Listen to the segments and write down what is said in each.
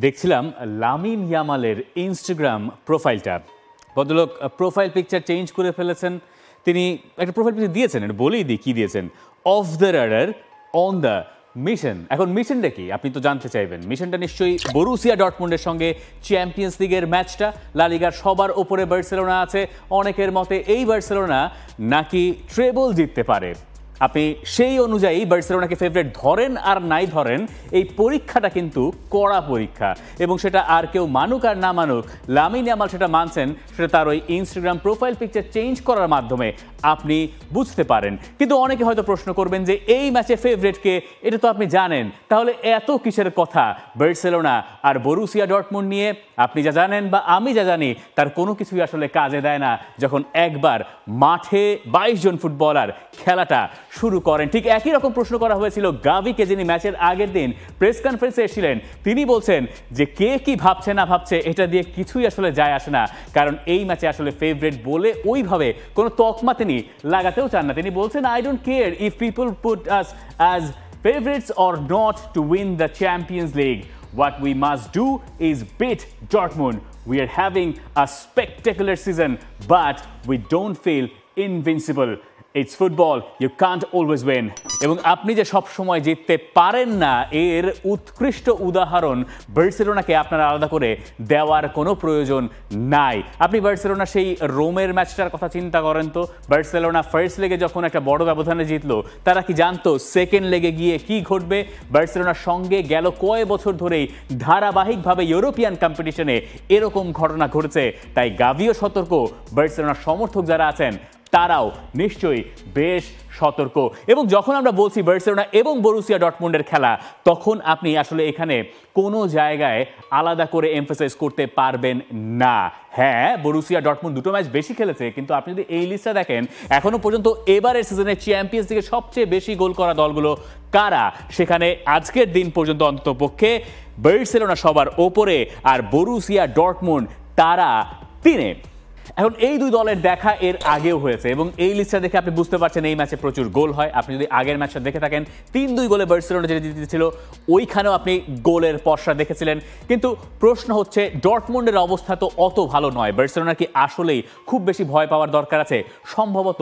দেখছিলাম Lamine ইয়ামালের Instagram প্রোফাইলটা। ভদ্রলোক প্রোফাইল পিকচার চেঞ্জ করে ফেলেছেন। তিনি একটা প্রোফাইল পিকচার দিয়েছেন, এটা বলেই দিই কী দিয়েছেন, of the radar on the mission. এখন মিশনটা কি আপনি তো জানতে চাইবেন। মিশনটা নিশ্চয়ই বরুসিয়া ডর্টমুন্ডের সঙ্গে চ্যাম্পিয়ন্স লিগের ম্যাচটা। লা লিগার সবার ওপরে বার্সেলোনা আছে, অনেকের মতে এই বার্সেলোনা নাকি ট্রেবল জিততে পারে। আপনি সেই অনুযায়ী বার্সেলোনাকে ফেভারিট ধরেন আর নাই ধরেন, এই পরীক্ষাটা কিন্তু কড়া পরীক্ষা, এবং সেটা আর কেউ মানুক আর না মানুক, লামিন ইয়ামাল সেটা মানছেন, সেটা তার ওই ইনস্টাগ্রাম প্রোফাইল পিকচার চেঞ্জ করার মাধ্যমে আপনি বুঝতে পারেন। কিন্তু অনেকে হয়তো প্রশ্ন করবেন যে এই ম্যাচে ফেভারিটকে, এটা তো আপনি জানেন, তাহলে এত কিসের কথা বার্সেলোনা আর বরুসিয়া ডর্টমুন্ড নিয়ে? আপনি যা জানেন বা আমি যা জানি তার কোনো কিছুই আসলে কাজে দেয় না যখন একবার মাঠে 22 জন ফুটবলার খেলাটা শুরু করেন। ঠিক একই রকম প্রশ্ন করা হয়েছিল গাভিকে, যিনি ম্যাচের আগের দিন প্রেস কনফারেন্সে এসেছিলেন। তিনি বলছেন যে কে কি ভাবছে না ভাবছে এটা দিয়ে কিছুই আসলে যায় আসে না, কারণ এই ম্যাচে আসলে ফেভারিট বলে ওইভাবে কোনো তকমা তিনি লাগাতেও চান না। তিনি বলছেন, I don't care if people put us as favorites or not to win the Champions League. What we must do is beat Dortmund. We are having a spectacular season, but we don't feel invincible. It's football, you can't always win. এবং আপনি যে সব সময় জিততে পারেন না, এর উৎকৃষ্ট উদাহরণ বার্সেলোনাকে আপনারা আলাদা করে দেওয়ার কোনো প্রয়োজন নাই। আপনি বার্সেলোনা সেই রোমের ম্যাচটার কথা চিন্তা করেন তো। বার্সেলোনা ফার্স্ট লেগে যখন একটা বড় ব্যবধানে জিতলো, তারা কি জানতো সেকেন্ড লেগে গিয়ে কি ঘটবে? বার্সেলোনার সঙ্গে গেল কয়েক বছর ধরেই ধারাবাহিকভাবে ইউরোপিয়ান কম্পিটিশনে এরকম ঘটনা ঘটেছে। তাই গাভিও সতর্ক, বার্সেলোনার সমর্থক যারা আছেন তারাও নিশ্চয়ই বেশ সতর্ক। এবং যখন আমরা বলছি বার্সেলোনা এবং বরুসিয়া ডর্টমুন্ডের খেলা, তখন আপনি আসলে এখানে কোনো জায়গায় আলাদা করে এমফাসাইজ করতে পারবেন না। হ্যাঁ, বরুসিয়া ডর্টমুন্ড দুটো ম্যাচ বেশি খেলেছে, কিন্তু আপনি যদি এই লিস্টটা দেখেন, এখনো পর্যন্ত এবারের সিজনে চ্যাম্পিয়ন্স লিগে সবচেয়ে বেশি গোল করা দলগুলো কারা, সেখানে আজকের দিন পর্যন্ত অন্ততপক্ষে বার্সেলোনা সবার ওপরে আর বরুসিয়া ডর্টমুন্ড তারা 3-এ। এখন এই দুই দলের দেখা এর আগেও হয়েছে, এবং এই লিস্টটা দেখে আপনি বুঝতে পারছেন এই ম্যাচে প্রচুর গোল হয়। আপনি যদি আগের ম্যাচটা দেখে থাকেন, 3-2 গোলে বার্সেলোনা যেটা জিতেছিল, ওইখানেও আপনি গোলের পসরা দেখেছিলেন। কিন্তু প্রশ্ন হচ্ছে, ডর্টমুন্ডের অবস্থা তো অত ভালো নয়। বার্সেলোনা কি আসলেই খুব বেশি ভয় পাওয়ার দরকার আছে? সম্ভবত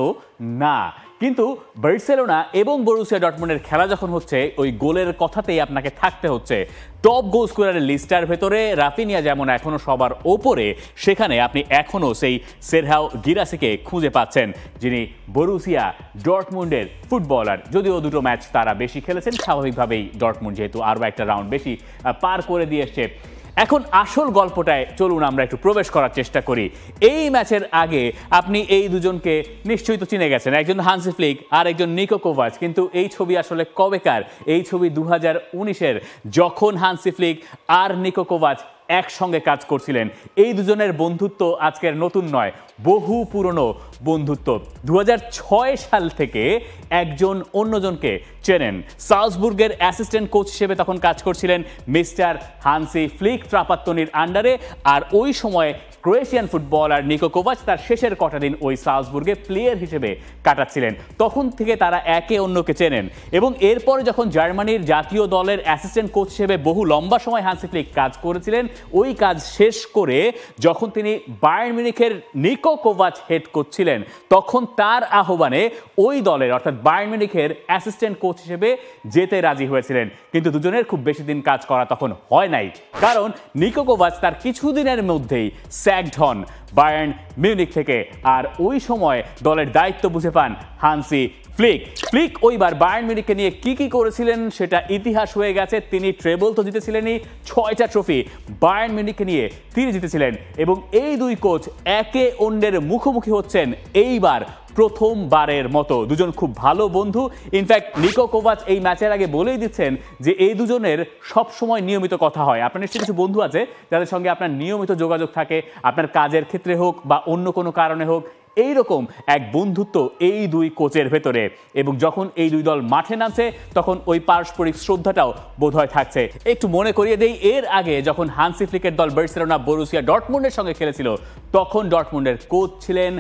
না। কিন্তু বার্সেলোনা এবং বরুসিয়া ডর্টমুন্ডের খেলা যখন হচ্ছে, ওই গোলের কথাতেই আপনাকে থাকতে হচ্ছে। টপ গোল স্কোরারের লিস্টার ভেতরে রাফিনিয়া যেমন এখনো সবার ওপরে, সেখানে আপনি এখনো সেই সেরহাও গিরাসিকে খুঁজে পাচ্ছেন, যিনি বরুসিয়া ডর্টমুন্ডের ফুটবলার। যদিও দুটো ম্যাচ তারা বেশি খেলেছেন, স্বাভাবিকভাবেই ডর্টমুন্ড যেহেতু আরও একটা রাউন্ড বেশি পার করে দিয়ে এসছে। এখন আসল গল্পটায় চলুন আমরা একটু প্রবেশ করার চেষ্টা করি। এই ম্যাচের আগে আপনি এই দুজনকে নিশ্চয়ই তো চিনে গেছেন, একজন হান্সি ফ্লিক আর একজন নিকো কোভাচ। কিন্তু এই ছবি আসলে কবেকার? এই ছবি 2019-এর, যখন হান্সি ফ্লিক আর নিকো কোভাচ একসঙ্গে কাজ করছিলেন। এই দুজনের বন্ধুত্ব আজকের নতুন নয়, বহু পুরনো বন্ধুত্ব। 2006 সাল থেকে একজন অন্যজনকে চেনেন। সালজবুর্গের অ্যাসিস্ট্যান্ট কোচ হিসেবে তখন কাজ করছিলেন মিস্টার হান্সি ফ্লিক ট্রাপাত্তনির আন্ডারে, আর ওই সময় ক্রোয়েশিয়ান ফুটবলার নিকো কোভাচ তার শেষের কটা দিন ওই সালজবুর্গে প্লেয়ার হিসেবে কাটাচ্ছিলেন। তখন থেকে তারা একে অন্যকে চেনেন, এবং এরপরে যখন জার্মানির জাতীয় দলের অ্যাসিস্ট্যান্ট কোচ হিসেবে বহু লম্বা সময় হান্সি ফ্লিক কাজ করেছিলেন, ওই কাজ শেষ করে যখন তিনি বায়ার্ন মিউনিখের নিকো কোভাচ হেড কোচ ছিলেন, তখন তার আহ্বানে ওই দলের অর্থাৎ বায়ার্ন মিউনিখের অ্যাসিস্ট্যান্ট কোচ হিসেবে যেতে রাজি হয়েছিলেন। কিন্তু দুজনের খুব বেশি দিন কাজ করা তখন হয় নাই, কারণ নিকো কোভাচ তার কিছুদিনের মধ্যেই স্যাকড হন বায়ার্ন মিউনিখ থেকে, আর ওই সময় দলের দায়িত্ব বুঝে পান হান্সি ফ্লিক। ওইবার বায়ার্ন মিউনিখকে নিয়ে কি করেছিলেন সেটা ইতিহাস হয়ে গেছে। তিনি ট্রেবল তো জিতেছিলেনই, 6টা ট্রফি বায়ার্ন মিউনিখকে নিয়ে তিনি জিতেছিলেন। এবং এই দুই কোচ একে অন্যের মুখোমুখি হচ্ছেন এইবার প্রথমবারের মতো। দুজন খুব ভালো বন্ধু। ইনফ্যাক্ট নিকো কোভাচ এই ম্যাচের আগে বলেই দিচ্ছেন যে এই দুজনের সবসময় নিয়মিত কথা হয়। আপনার নিশ্চয়ই কিছু বন্ধু আছে যাদের সঙ্গে আপনার নিয়মিত যোগাযোগ থাকে, আপনার কাজের ক্ষেত্রে হোক বা অন্য কোনো কারণে হোক। এইরকম এক বন্ধুত্ব এই দুই কোচের ভেতরে, এবং যখন এই দুই দল মাঠে নামছে তখন ওই পারস্পরিক শ্রদ্ধাটাও বোধহয় থাকছে। একটু মনে করিয়ে দেই, এর আগে যখন হান্সি ফ্লিকের দল বার্সেলোনা বরুসিয়া ডর্টমুন্ডের সঙ্গে খেলেছিল, তখন ডর্টমুন্ডের কোচ ছিলেন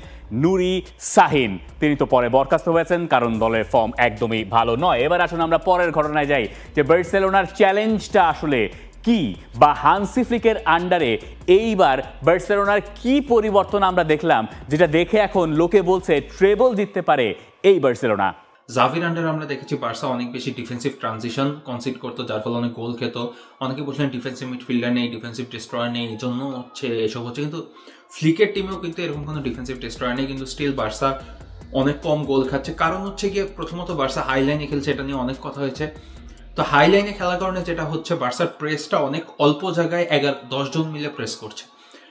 নুরি সাহিন। তিনি তো পরে বরখাস্ত হয়েছেন কারণ দলের ফর্ম একদমই ভালো নয়। এবার আসুন আমরা পরের ঘটনায় যাই, যে বার্সেলোনার চ্যালেঞ্জটা আসলে কি বা হান্সি ফ্লিকের আন্ডারে এইবার বার্সেলোনার কি পরিবর্তন আমরা দেখলাম, যেটা দেখে এখন লোকে বলছে ট্রেবল জিততে পারে এই বার্সেলোনা। জাভির আন্ডারে আমরা দেখেছি বার্সা অনেক বেশি ডিফেন্সিভ ট্রানজিশন কনসিড করতো, যার ফলে অনেক গোল খেত। অনেকে বলছিলেন ডিফেন্সিভ মিডফিল্ডার নেই, ডিফেন্সিভ ডিস্ট্রয়ার নেই, এই জন্য হচ্ছে এসব হচ্ছে। কিন্তু ফ্লিকের টিমেও কিন্তু এরকম কোনো ডিফেন্সিভ ডিস্ট্রয়ার নেই, কিন্তু স্টিল বার্সা অনেক কম গোল খাচ্ছে। কারণ হচ্ছে গিয়ে প্রথমত বার্সা হাইলাইনে খেলছে, এটা নিয়ে অনেক কথা হয়েছে। তো হাইলাইনে খেলার কারণে যেটা হচ্ছে বার্সার প্রেসটা অনেক অল্প জায়গায় 11-10 জন মিলে প্রেস করছে।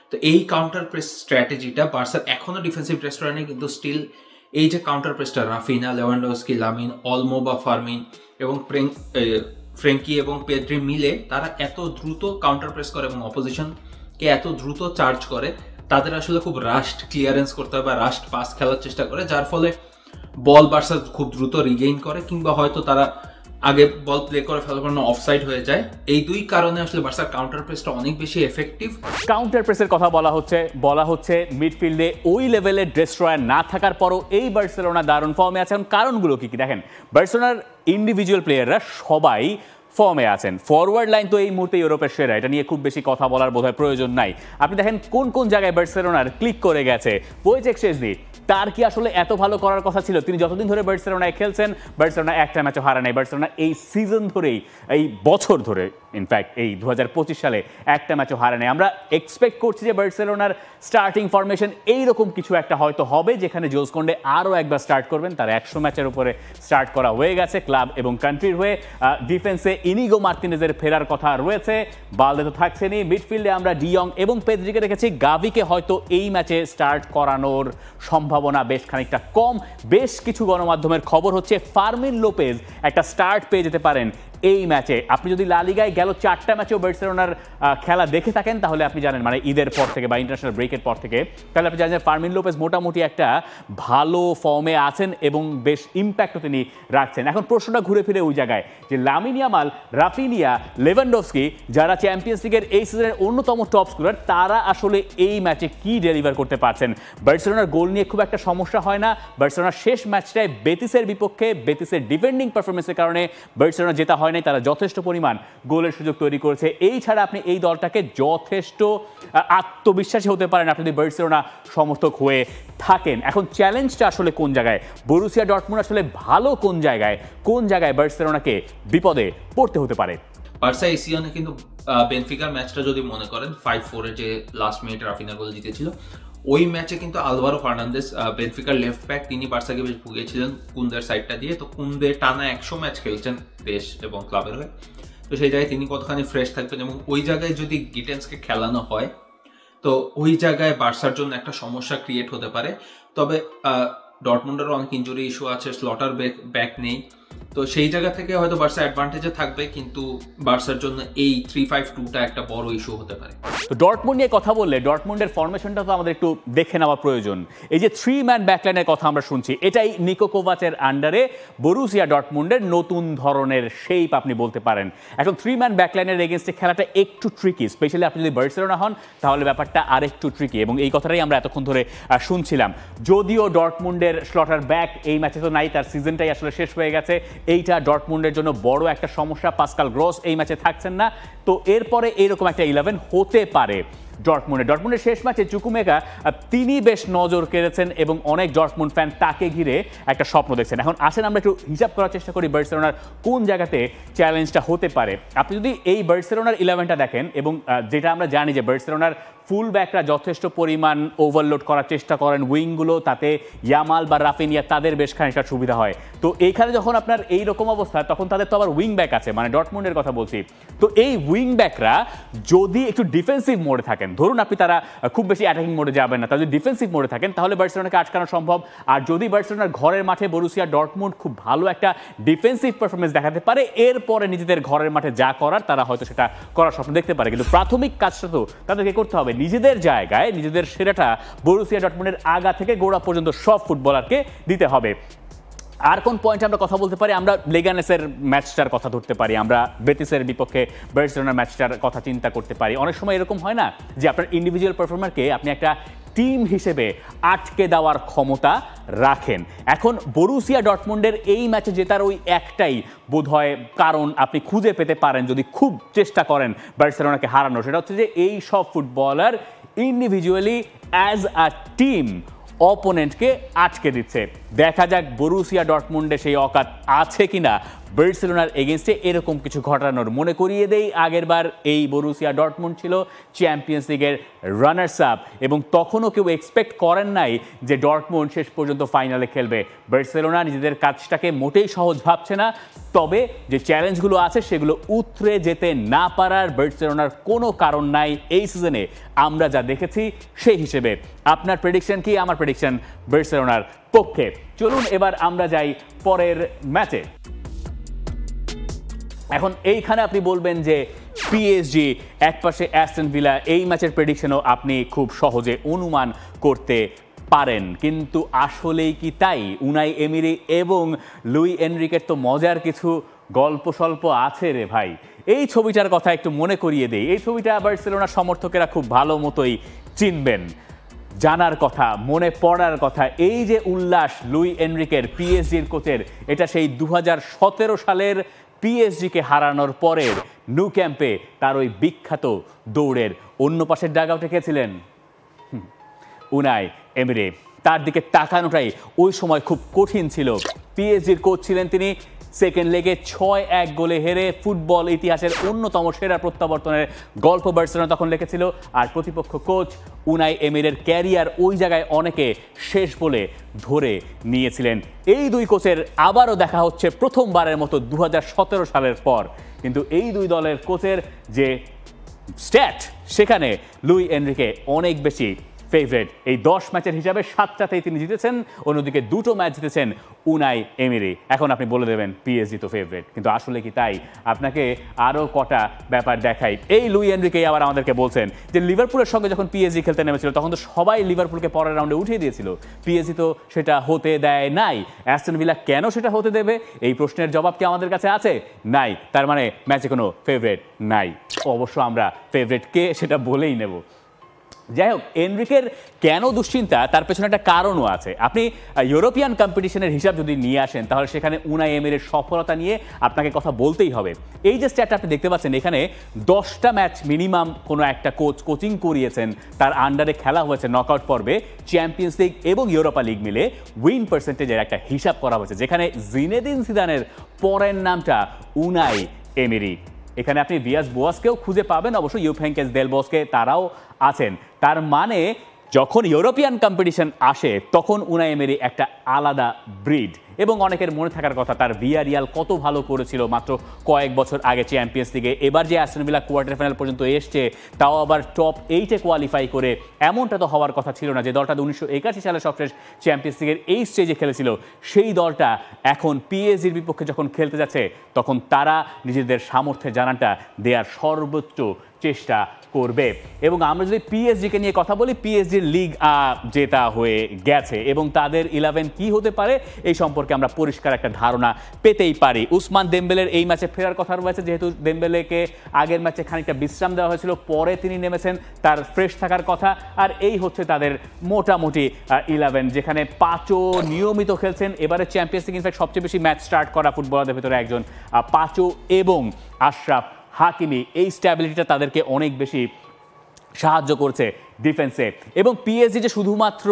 তো এই কাউন্টার প্রেস স্ট্র্যাটেজিটা বার্সার এখনও ডিফেন্সিভ ডিস্ট্রয়ার নেই, কিন্তু স্টিল এই যে কাউন্টার প্রেসটা রাফিনা, লেভানডস্কি, লামিন, অলমো বা ফার্মিন এবং ফ্রেঙ্কি এবং পেদ্রি মিলে তারা এত দ্রুত কাউন্টার প্রেস করে এবং অপোজিশনকে এত দ্রুত চার্জ করে, তাদের আসলে খুব রাস্ট ক্লিয়ারেন্স করতে হয় বা রাস্ট পাস খেলার চেষ্টা করে, যার ফলে বল বার্সা খুব দ্রুত রিগেইন করে, কিংবা হয়তো তারা আগে বল প্লে করে ফেলার পর অফসাইড হয়ে যায়। এই দুই কারণে আসলে বার্সার কাউন্টার প্রেসটা অনেক বেশি এফেক্টিভ। কাউন্টার প্রেসের কথা বলা হচ্ছে মিডফিল্ডে ওই লেভেলের ডিস্ট্রয়ার না থাকার পরও এই বার্সেলোনা দারুণ ফর্মে আছে। এখন কারণগুলো কি কি দেখেন, বার্সেলোনার ইন্ডিভিজুয়াল প্লেয়াররা সবাই ফর্মে আছেন। ফরওয়ার্ড লাইন তো এই মুহূর্তে ইউরোপের সেরা, এটা নিয়ে খুব বেশি কথা বলার বোধহয় প্রয়োজন নাই। আপনি দেখেন কোন কোন জায়গায় বার্সেলোনার ক্লিক করে গেছে। ওয়েজেক শেজনি, তার কি আসলে এত ভালো করার কথা ছিল? তিনি যতদিন ধরে বার্সেলোনায় খেলছেন, বার্সেলোনা একটা ম্যাচও হারা নাই। বার্সেলোনা এই সিজন ধরেই, এই বছর ধরে, ইনফ্যাক্ট এই 2025 সালে একটা ম্যাচও হারা নাই। আমরা এক্সপেক্ট করছি যে বার্সেলোনার স্টার্টিং ফরমেশন এইরকম কিছু একটা হয়তো হবে, যেখানে জোস কোন্ডে আরও একবার স্টার্ট করবেন। তার 100 ম্যাচের উপরে স্টার্ট করা হয়ে গেছে ক্লাব এবং কান্ট্রির হয়ে। ডিফেন্সে ইনিগো মার্তিনেজের ফেরার কথা রয়েছে, বালদে তো থাকছেনই। মিডফিল্ডে আমরা ডিয়ং এবং পেদ্রিকে রেখেছি। গাভিকে হয়তো এই ম্যাচে স্টার্ট করানোর সম্ভাবনা বেশ খানিকটা কম। বেশ কিছু গণমাধ্যমের খবর হচ্ছে ফার্মিন লোপেজ একটা স্টার্ট পেয়ে যেতে পারেন এই ম্যাচে। আপনি যদি লা লিগায় গেল 4টা ম্যাচেও বার্সেলোনার খেলা দেখে থাকেন, তাহলে আপনি জানেন, মানে ঈদের পর থেকে বা ইন্টারন্যাশনাল ব্রেকের পর থেকে, তাহলে আপনি জানেন যে ফার্মিন লোপেজ মোটামুটি একটা ভালো ফর্মে আছেন এবং বেশ ইম্প্যাক্টও তিনি রাখছেন। এখন প্রশ্নটা ঘুরে ফিরে ওই জায়গায় যে লামিন ইয়ামাল, রাফিনিয়া, লেভানডস্কি, যারা চ্যাম্পিয়ন্স লিগের এই সিজনের অন্যতম টপ স্কোরার, তারা আসলে এই ম্যাচে কি ডেলিভার করতে পারছেন? বার্সেলোনার গোল নিয়ে খুব একটা সমস্যা হয় না। বার্সেলোনার শেষ ম্যাচটায় বেতিসের বিপক্ষে বেতিসের ডিফেন্ডিং পারফরমেন্সের কারণে বার্সেলোনা জেতা হয় নাই, তারা যথেষ্ট পরিমাণ গোলের সুযোগ তৈরি করেছে। এই ছাড়া আপনি এই দলটাকে যথেষ্ট আত্মবিশ্বাসী হতে পারেন আপনি যদি বার্সেলোনা সমর্থক হয়ে থাকেন। এখন চ্যালেঞ্জটা আসলে কোন জায়গায়? বরুসিয়া ডর্টমুন্ড আসলে ভালো কোন জায়গায় বার্সেলোনাকে বিপদে পড়তে হতে পারে? বার্সা এই সিজনে কিন্তু বেনফিকার ম্যাচটা যদি মনে করেন 5-4 যে লাস্ট মিনিটে রাফিনা গোল জিতেছিল, ওই ম্যাচে কিন্তু আলভারো ফার্নান্দেস, বেনফিকার লেফট ব্যাক, তিনি বার্সাকে বেশ ভুগিয়েছিলেন কুন্দের সাইডটা দিয়ে। তো কুন্দে টানা 100 ম্যাচ খেলছেন দেশ এবং ক্লাবের হয়ে, তো সেই জায়গায় তিনি কতখানি ফ্রেশ থাকবেন এবং ওই জায়গায় যদি গিটেন্সকে খেলানো হয়, তো ওই জায়গায় বার্সার জন্য একটা সমস্যা ক্রিয়েট হতে পারে। তবে ডর্টমুন্ডেরও অনেক ইনজুরি ইস্যু আছে, স্লটার ব্যাক নেই, তো সেই জায়গা থেকে হয়তো বার্সা অ্যাডভান্টেজে থাকবে, কিন্তু বার্সার জন্য এই 3-5-2টা একটা বড় ইস্যু হতে পারে। তো ডর্টমুন্ড নিয়ে কথা বললে ডর্টমুন্ডের ফরমেশনটা তো আমাদের একটু দেখে নেওয়া প্রয়োজন। এই যে 3-ম্যান ব্যাকলাইনের কথা আমরা শুনছি, এটাই নিকো কোভাচের আন্ডারে বরুসিয়া ডর্টমুন্ডের নতুন ধরনের শেপ আপনি বলতে পারেন। এখন 3-ম্যান ব্যাকলাইনের এগেনস্টে খেলাটা একটু ট্রিকি, স্পেশালি আপনি যদি বার্সেলোনা হন তাহলে ব্যাপারটা আরেকটু ট্রিকি, এবং এই কথাটাই আমরা এতক্ষণ ধরে শুনছিলাম। যদিও ডর্টমুন্ডের স্লটার ব্যাক এই ম্যাচে তো নাই, তার সিজনটাই আসলে শেষ হয়ে গেছে। এইটা ডর্টমুন্ডের জন্য বড় একটা সমস্যা। পাসকাল গ্রস এই ম্যাচে থাকছেন না, তো এরপরে এইরকম একটা 11 হতে পারে ডর্টমুন্ডের শেষ ম্যাচে চুকুমেগা তিনি বেশ নজর কেড়েছেন এবং অনেক ডর্টমুন্ড ফ্যান তাকে ঘিরে একটা স্বপ্ন দেখছেন। এখন আসেন আমরা একটু হিসাব করার চেষ্টা করি বার্সেলোনার কোন জায়গাতে চ্যালেঞ্জটা হতে পারে। আপনি যদি এই বার্সেলোনার 11টা দেখেন, এবং যেটা আমরা জানি যে বার্সেলোনার ফুল ব্যাকরা যথেষ্ট পরিমাণ ওভারলোড করার চেষ্টা করেন উইংগুলো, তাতে ইয়ামাল বা রাফিনিয়া তাদের বেশ খানিকটা সুবিধা হয়। তো এইখানে যখন আপনার এই রকম অবস্থা, তখন তাদের তো আবার উইং ব্যাক আছে, মানে ডর্টমুন্ডের কথা বলছি। তো এই উইং ব্যাকরা যদি একটু ডিফেন্সিভ মোডে থাকেন, ধরুন আপনি তারা খুব বেশি অ্যাটাকিং মোডে যাবেন না, তারা যদি ডিফেন্সিভ মোডে থাকেন তাহলে বার্সেলোনাকে আটকানো সম্ভব। আর যদি বার্সেলোনার ঘরের মাঠে বরুসিয়া ডর্টমুন্ড খুব ভালো একটা ডিফেন্সিভ পারফরমেন্স দেখাতে পারে, এরপরে নিজেদের ঘরের মাঠে যা করার তারা হয়তো সেটা করার স্বপ্ন দেখতে পারে। কিন্তু প্রাথমিক কাজটা তো তাদেরকে করতে হবে নিজেদের জায়গায় নিজেদের সেরাটা বরুসিয়া ডর্টমুন্ডের আগা থেকে গোড়া পর্যন্ত সব ফুটবলারকে দিতে হবে। আর কোন পয়েন্টে আমরা কথা বলতে পারি? আমরা লেগানেসের ম্যাচটার কথা ধরতে পারি, আমরা বেতিসের বিপক্ষে বার্সেলোনার ম্যাচটার কথা চিন্তা করতে পারি। অনেক সময় এরকম হয় না যে আপনার ইন্ডিভিজুয়াল পারফরমারকে আপনি একটা টিম হিসেবে আটকে দেওয়ার ক্ষমতা রাখেন। এখন বরুসিয়া ডর্টমুন্ডের এই ম্যাচে জেতার ওই একটাই বোধহয় কারণ আপনি খুঁজে পেতে পারেন যদি খুব চেষ্টা করেন বার্সেলোনাকে হারানো, সেটা হচ্ছে যে এই সব footballer individually as a team অপোনেন্টকে আটকে দিচ্ছে। দেখা যাক বরুসিয়া ডর্টমুন্ডে সেই অকাত আছে কিনা বার্সেলোনার এগেনস্টে এরকম কিছু ঘটানোর। মনে করিয়ে দেই, আগেরবার এই বরুসিয়া ডর্টমুন্ড ছিল চ্যাম্পিয়ন্স লিগের রানার্স আপ এবং তখনও কেউ এক্সপেক্ট করেন নাই যে ডর্টমুন্ড শেষ পর্যন্ত ফাইনালে খেলবে। বার্সেলোনা নিজেদের কাজটাকে মোটেই সহজ ভাবছে না, তবে যে চ্যালেঞ্জগুলো আছে সেগুলো উতরে যেতে না পারার বার্সেলোনার কোনো কারণ নাই এই সিজনে আমরা যা দেখেছি সেই হিসেবে। আপনার প্রেডিকশন কি? আমার প্রেডিকশন বার্সেলোনার পক্ষে। চলুন এবার আমরা যাই পরের ম্যাচে। এখন এইখানে আপনি বলবেন যে পিএসজি একপাশে অ্যাস্টন ভিলা, এই ম্যাচের প্রেডিকশনও আপনি খুব সহজে অনুমান করতে পারেন, কিন্তু আসলেই কি তাই? উনাই এমিরি এবং লুই এনরিকের তো মজার কিছু গল্প স্বল্প আছে রে ভাই। এই ছবিটার কথা একটু মনে করিয়ে দেই। এই ছবিটা বার্সেলোনার সমর্থকেরা খুব ভালো মতোই চিনবেন, জানার কথা, মনে পড়ার কথা। এই যে উল্লাস লুই এনরিকের, পিএসজির কোচের, এটা সেই 2017 সালের পিএসজিকে হারানোর পরের ন্যু ক্যাম্পে তার ওই বিখ্যাত দৌড়ের অন্য পাশের ডাগআউটে কে ছিলেন? উনাই এমিরি। তার দিকে তাকানোটাই ওই সময় খুব কঠিন ছিল। পিএসজির কোচ ছিলেন তিনি। সেকেন্ড লেগে 6-1 গোলে হেরে ফুটবল ইতিহাসের অন্যতম সেরা প্রত্যাবর্তনের গল্প বার্সেলোনা তখন লিখেছিল। আর প্রতিপক্ষ কোচ উনাই এমিরের ক্যারিয়ার ওই জায়গায় অনেকে শেষ বলে ধরে নিয়েছিলেন। এই দুই কোচের আবারও দেখা হচ্ছে প্রথমবারের মতো 2017 সালের পর, কিন্তু এই দুই দলের কোচের যে স্ট্যাট, সেখানে লুই এনরিকে অনেক বেশি ফেভারিট। এই 10 ম্যাচের হিসাবে 7টাতেই তিনি জিতেছেন, অন্যদিকে 2টো ম্যাচ জিতেছেন উনাই এমিরি। এখন আপনি বলে দেবেন পিএসজি তো ফেভারিট, কিন্তু আসলে কি তাই? আপনাকে আরও কটা ব্যাপার দেখাই। এই লুই এনরিকেই আবার আমাদেরকে বলছেন যে লিভারপুলের সঙ্গে যখন পিএসজি খেলতে নেমেছিল তখন তো সবাই লিভারপুলকে পরের রাউন্ডে উঠিয়ে দিয়েছিল, পিএসজি তো সেটা হতে দেয় নাই। অ্যাস্টন ভিলা কেন সেটা হতে দেবে? এই প্রশ্নের জবাব কি আমাদের কাছে আছে? নাই। তার মানে ম্যাচে কোনো ফেভারিট নাই। অবশ্য আমরা ফেভারিট কে সেটা বলেই নেব। যাই হোক, এনরিকের কেন দুশ্চিন্তা, তার পেছনে একটা কারণও আছে। আপনি ইউরোপিয়ান কম্পিটিশনের হিসাব যদি নিয়ে আসেন তাহলে সেখানে উনাই এমিরের সফলতা নিয়ে আপনাকে কথা বলতেই হবে। এই যে স্ট্যাটটা আপনি দেখতে পাচ্ছেন, এখানে 10টা ম্যাচ মিনিমাম কোনো একটা কোচ কোচিং করিয়েছেন, তার আন্ডারে খেলা হয়েছে নকআউট পর্বে, চ্যাম্পিয়ন্স লিগ এবং ইউরোপা লিগ মিলে উইন পার্সেন্টেজের একটা হিসাব করা হয়েছে, যেখানে জিনেদিন জিদানের পরের নামটা উনাই এমিরি। এখানে আপনি ভিয়াস বোয়াসকেও খুঁজে পাবেন, অবশ্য ইউফেঙ্কেস দেল বসকে তারাও আছেন। তার মানে যখন ইউরোপিয়ান কম্পিটিশন আসে তখন উনাই এমিরি একটা আলাদা ব্রিড। এবং অনেকের মনে থাকার কথা তার ভিয়ারিয়াল কত ভালো করেছিল মাত্র কয়েক বছর আগে চ্যাম্পিয়ন্স লিগে। এবার যে অ্যাস্টন ভিলা কোয়ার্টার ফাইনাল পর্যন্ত এসছে, তাও আবার টপ 8-এ কোয়ালিফাই করে। এমনটা তো হওয়ার কথা ছিল না। যে দলটা 1981 সালে সবশেষ চ্যাম্পিয়ন্স লিগের এই স্টেজে খেলেছিল, সেই দলটা এখন পিএসজির বিপক্ষে যখন খেলতে যাচ্ছে তখন তারা নিজেদের সামর্থ্যের জানানটা দেওয়ার সর্বোচ্চ চেষ্টা করবে। এবং আমরা যদি পিএসজিকে নিয়ে কথা বলি, পিএসজির লিগ জেতা হয়ে গেছে এবং তাদের 11 কি হতে পারে এই সম্পর্কে আমরা পরিষ্কার একটা ধারণা পেতেই পারি। উসমান দেমবেলের এই ম্যাচে ফেরার কথা রয়েছে, যেহেতু দেমবেলেকে আগের ম্যাচে খানিকটা বিশ্রাম দেওয়া হয়েছিল, পরে তিনি নেমেছেন, তার ফ্রেশ থাকার কথা। আর এই হচ্ছে তাদের মোটামুটি 11, যেখানে পাঁচও নিয়মিত খেলছেন। এবারে চ্যাম্পিয়ন্স লিগ ইনফ্যাক্ট সবচেয়ে বেশি ম্যাচ স্টার্ট করা ফুটবলারদের ভিতরে একজন পাঁচও, এবং আশরাফ হাকিমি। এই স্ট্যাবিলিটিটা তাদেরকে অনেক বেশি সাহায্য করছে ডিফেন্সে। এবং পিএসজি যে শুধুমাত্র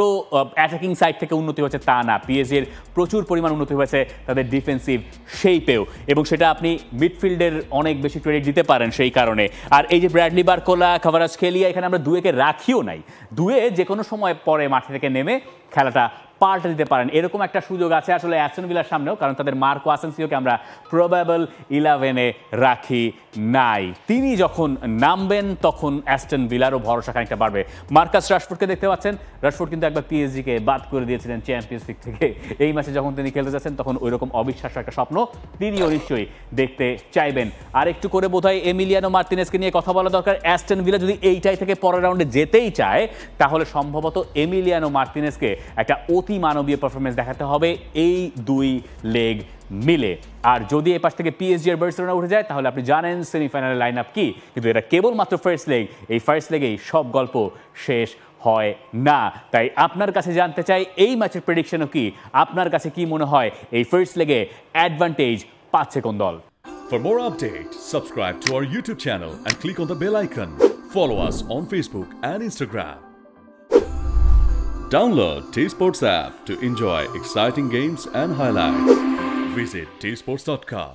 অ্যাটাকিং সাইড থেকে উন্নতি হয়েছে তা না, পিএসজির প্রচুর পরিমাণ উন্নতি হয়েছে তাদের ডিফেন্সিভ শেপেও, এবং সেটা আপনি মিডফিল্ডের অনেক বেশি ক্রেডিট দিতে পারেন সেই কারণে। আর এই যে ব্র্যাডলি বারকোলা, খাভারাজখেলিয়া, এখানে আমরা দুয়েকে রাখিও নাই। দুয়ে যে কোনো সময় পরে মাঠে থেকে নেমে খেলাটা পাল্টে দিতে পারেন, এরকম একটা সুযোগ আছে আসলে অ্যাস্টন ভিলার সামনেও, কারণ তাদের মার্কো আসেনসিওকে আমরা প্রবাবল 11-এ রাখি নাই। তিনি যখন নামবেন তখন অ্যাস্টন ভিলারও ভরসা খানিকটা বাড়বে। মার্কাস রাশফোর্ডকে দেখতে পাচ্ছেন, রাশফোর্ড কিন্তু একবার পিএসজিকে বাদ করে দিয়েছিলেন চ্যাম্পিয়ন্স লিগ থেকে। এই ম্যাচে যখন তিনি খেলতে যাচ্ছেন তখন ওইরকম অবিশ্বাস্য একটা স্বপ্ন তিনিও নিশ্চয়ই দেখতে চাইবেন। আর একটু করে বোধহয় এমিলিয়ানো মার্তিনেজকে নিয়ে কথা বলা দরকার। অ্যাস্টন ভিলা যদি এইটাই থেকে পরের রাউন্ডে যেতেই চায় তাহলে সম্ভবত এমিলিয়ানো মার্তিনেজকে একটা অতি অতি মানবীয় পারফরমেন্স দেখাতে হবে এই দুই লেগ মিলে। আর যদি এ পাশ থেকে পিএসজি আর বার্সেলোনা উঠে যায় তাহলে আপনি জানেন সেমিফাইনালের লাইন আপ কি, কিন্তু এটা কেবলমাত্র ফার্স্ট লেগ। এই ফার্স্ট লেগেই সব গল্প শেষ হয় না। তাই আপনার কাছে জানতে চাই এই ম্যাচের প্রেডিকশনও কি, আপনার কাছে কি মনে হয় এই ফার্স্ট লেগে অ্যাডভান্টেজ পাচ্ছে কোন দল? For more updates, subscribe to our YouTube channel and click on the bell icon. Follow us on Facebook and Instagram. Download T-Sports app to enjoy exciting games and highlights. Visit tsports.com.